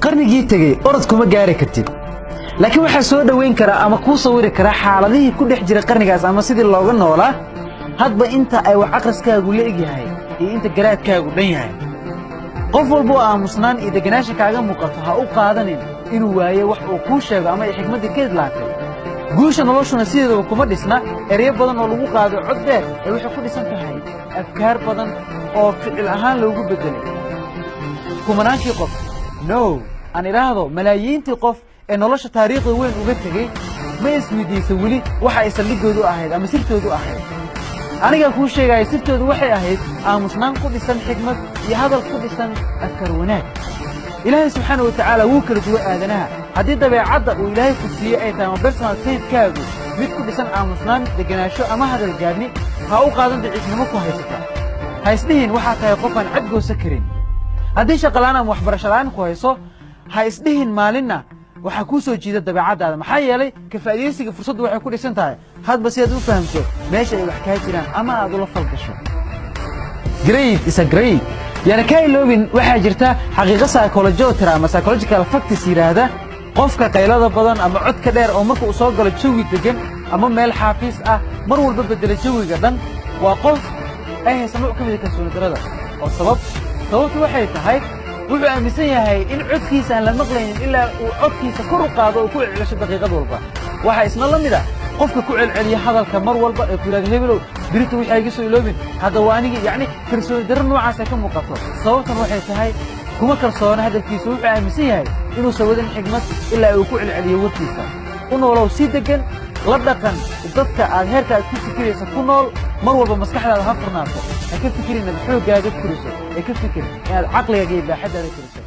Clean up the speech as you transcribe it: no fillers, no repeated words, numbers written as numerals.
qarnigii tagay orod kuma gaari kartid laakiin waxa soo dhaweyn kara ama ku sawiri kara xaaladihii ku dhex jiray qarnigaas ama sidii looga noolaa hadba inta ay wax aqriskaagu la egyahay iyo inta garaadkaagu dhan yahay qof walba oo aamusnaan iyo deganaansho kaaga muuqato ha u qaadanin inuu waayo wax uu kuu sheego ama ay xikmadii ka idlaatay guusha noloshuna sideedaba kuma dhisna ereyo badan oo lagu qaado cod dheer ee waxay ku dhisan tahay afkaar badan oo ficil ahaan loogu bedelay kumanaankii qof no aan idhaahdo malaayiintii qof ee nolosha taariikhda weyn uga tegey ma isweydiisa weli waxa ay saldhigoodu ahayd ama sirtoodu ahayd aniga kuu sheegaya sirtoodu waxay ahayd aamusnaan ku dhisan xikmad iyo hadal ku dhisan afkar wanaag ilaahay subxaana wa tacaala wuu kala duwan aadanaha haddii dabeecadda uu ilaahay ku siiyey ay tahay ama personal taydkaagu mid ku dhisan aamusnaan deganaansho ama hadal gaadni ha u qaadan daciifnimo ku haysata ha isdhihin waxaa tahay qof aan cadgoosa karin haddii shaqalaan ama waxbarasho la'aan ku hayso ha isdhihin maalinna waxaa kuu soo jiida dabeecaddaada maxaa yeelay ka faa'iidaysiga fursaddu waxay ku dhisan tahay hadba si aad u fahamto meesha ay wax kaa jiraan ama aad ula falgasho grade is a grade يعني كاي لوبين waxaa jirta xaqiiqo psychological ama psychological facts yiraahda qofka qaylada badan ama codka dheer oo marka uu soo galo jawi degan ama meel xafiis ah mar walba bedela jawiga dhan waa qof ay samac ka mid ka soo darada oo sababtu waxay tahay wuxuu aaminsan yahay in codkiisa aan la maqlaynin ilaa uu codkiisa kor u qaado oo ku celisho daqiiqad walba waxa isna la mid ah qofka ku celceliya hadalka mar walba ee ku yiraahdo hebelow birtu waxay iga soo iloobin hadda waanigi yani kalsooni darro noocaas ka muuqato sababtan waxay tahay kuma kalsoona hadalkiisa wuxuu aaminsan yahay inuu sawadan xigmad ilaa uu ku celceliyo warkiisa u noolow si degan la dhaqan dadka aad heerka aad ku fikiraysa ku nool mar walba maskaxdaada ha furnaato ha ka fikirin inaad xoogaaga koriso ee ka fikir inaad caqligaaga iyo baaxadaada koriso